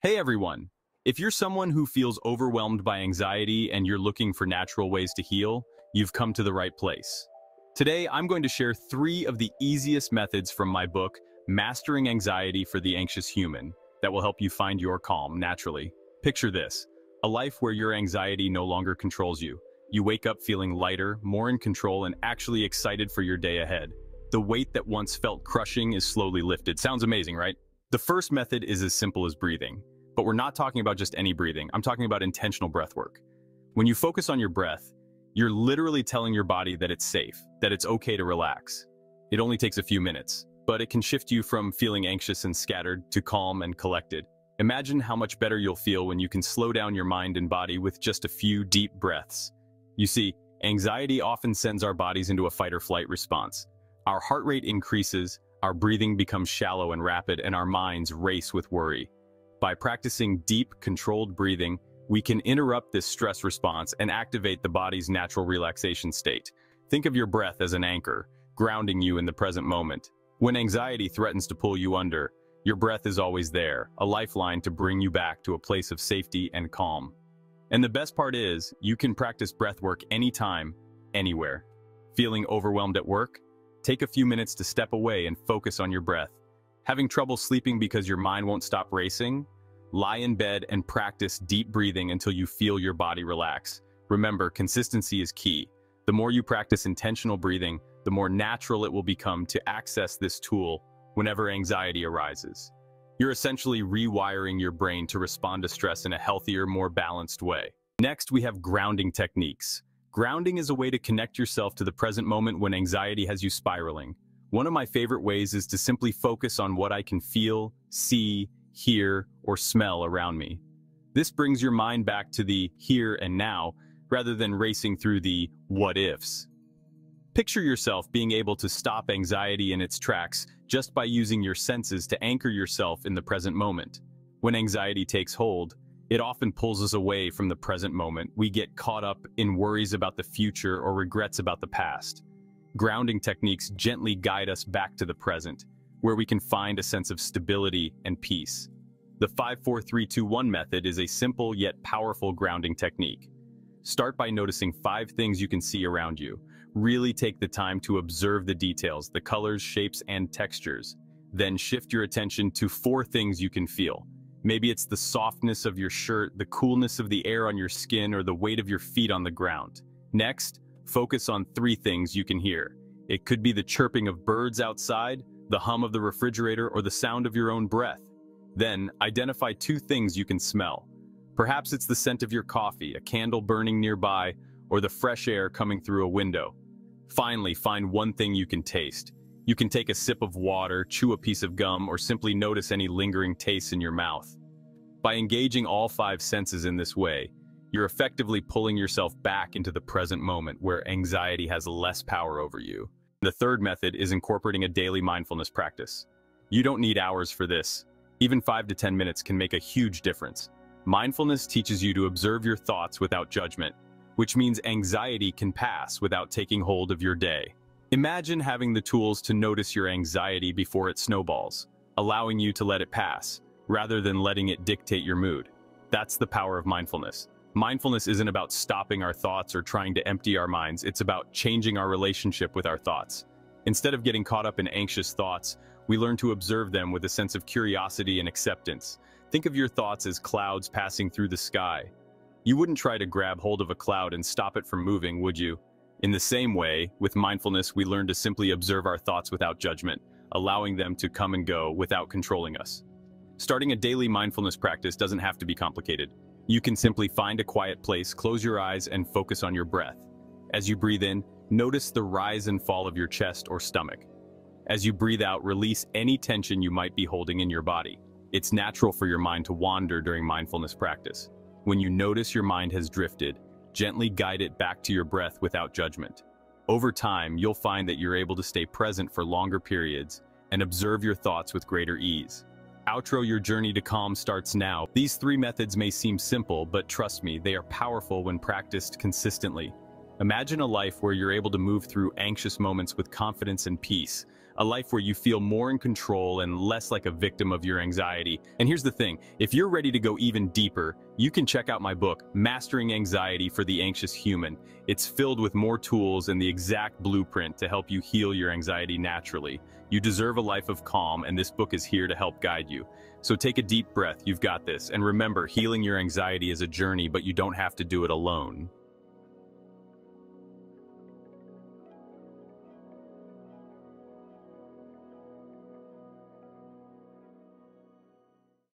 Hey everyone! If you're someone who feels overwhelmed by anxiety and you're looking for natural ways to heal, you've come to the right place. Today, I'm going to share 3 of the easiest methods from my book, Mastering Anxiety for the Anxious Human, that will help you find your calm naturally. Picture this: a life where your anxiety no longer controls you. You wake up feeling lighter, more in control, and actually excited for your day ahead. The weight that once felt crushing is slowly lifted. Sounds amazing, right? The first method is as simple as breathing. But we're not talking about just any breathing. I'm talking about intentional breath work. When you focus on your breath, you're literally telling your body that it's safe, that it's okay to relax. It only takes a few minutes, but it can shift you from feeling anxious and scattered to calm and collected. Imagine how much better you'll feel when you can slow down your mind and body with just a few deep breaths. You see, anxiety often sends our bodies into a fight-or-flight response. Our heart rate increases, our breathing becomes shallow and rapid, and our minds race with worry. By practicing deep, controlled breathing, we can interrupt this stress response and activate the body's natural relaxation state. Think of your breath as an anchor, grounding you in the present moment. When anxiety threatens to pull you under, your breath is always there, a lifeline to bring you back to a place of safety and calm. And the best part is, you can practice breath work anytime, anywhere. Feeling overwhelmed at work? Take a few minutes to step away and focus on your breath. Having trouble sleeping because your mind won't stop racing? Lie in bed and practice deep breathing until you feel your body relax. Remember, consistency is key. The more you practice intentional breathing, the more natural it will become to access this tool whenever anxiety arises. You're essentially rewiring your brain to respond to stress in a healthier, more balanced way. Next, we have grounding techniques. Grounding is a way to connect yourself to the present moment when anxiety has you spiraling. One of my favorite ways is to simply focus on what I can feel, see, hear, or smell around me. This brings your mind back to the here and now, rather than racing through the what-ifs. Picture yourself being able to stop anxiety in its tracks just by using your senses to anchor yourself in the present moment. When anxiety takes hold, it often pulls us away from the present moment. We get caught up in worries about the future or regrets about the past. Grounding techniques gently guide us back to the present, where we can find a sense of stability and peace. The 5-4-3-2-1 method is a simple yet powerful grounding technique. Start by noticing 5 things you can see around you. Really take the time to observe the details, the colors, shapes, and textures. Then shift your attention to 4 things you can feel. Maybe it's the softness of your shirt, the coolness of the air on your skin, or the weight of your feet on the ground. Next, focus on 3 things you can hear. It could be the chirping of birds outside, the hum of the refrigerator, or the sound of your own breath. Then, identify 2 things you can smell. Perhaps it's the scent of your coffee, a candle burning nearby, or the fresh air coming through a window. Finally, find 1 thing you can taste. You can take a sip of water, chew a piece of gum, or simply notice any lingering tastes in your mouth. By engaging all 5 senses in this way, you're effectively pulling yourself back into the present moment where anxiety has less power over you. The third method is incorporating a daily mindfulness practice. You don't need hours for this. Even 5 to 10 minutes can make a huge difference. Mindfulness teaches you to observe your thoughts without judgment, which means anxiety can pass without taking hold of your day. Imagine having the tools to notice your anxiety before it snowballs, allowing you to let it pass, rather than letting it dictate your mood. That's the power of mindfulness. Mindfulness isn't about stopping our thoughts or trying to empty our minds. It's about changing our relationship with our thoughts. Instead of getting caught up in anxious thoughts, we learn to observe them with a sense of curiosity and acceptance. Think of your thoughts as clouds passing through the sky. You wouldn't try to grab hold of a cloud and stop it from moving, would you? In the same way, with mindfulness, we learn to simply observe our thoughts without judgment, allowing them to come and go without controlling us. Starting a daily mindfulness practice doesn't have to be complicated. You can simply find a quiet place, close your eyes, and focus on your breath. As you breathe in, notice the rise and fall of your chest or stomach. As you breathe out, release any tension you might be holding in your body. It's natural for your mind to wander during mindfulness practice. When you notice your mind has drifted, gently guide it back to your breath without judgment. Over time, you'll find that you're able to stay present for longer periods and observe your thoughts with greater ease. Outro your journey to calm starts now. These 3 methods may seem simple, but trust me, they are powerful when practiced consistently. Imagine a life where you're able to move through anxious moments with confidence and peace, a life where you feel more in control and less like a victim of your anxiety. And here's the thing, if you're ready to go even deeper, you can check out my book, Mastering Anxiety for the Anxious Human. It's filled with more tools and the exact blueprint to help you heal your anxiety naturally. You deserve a life of calm, and this book is here to help guide you. So take a deep breath, you've got this, and remember, healing your anxiety is a journey, but you don't have to do it alone.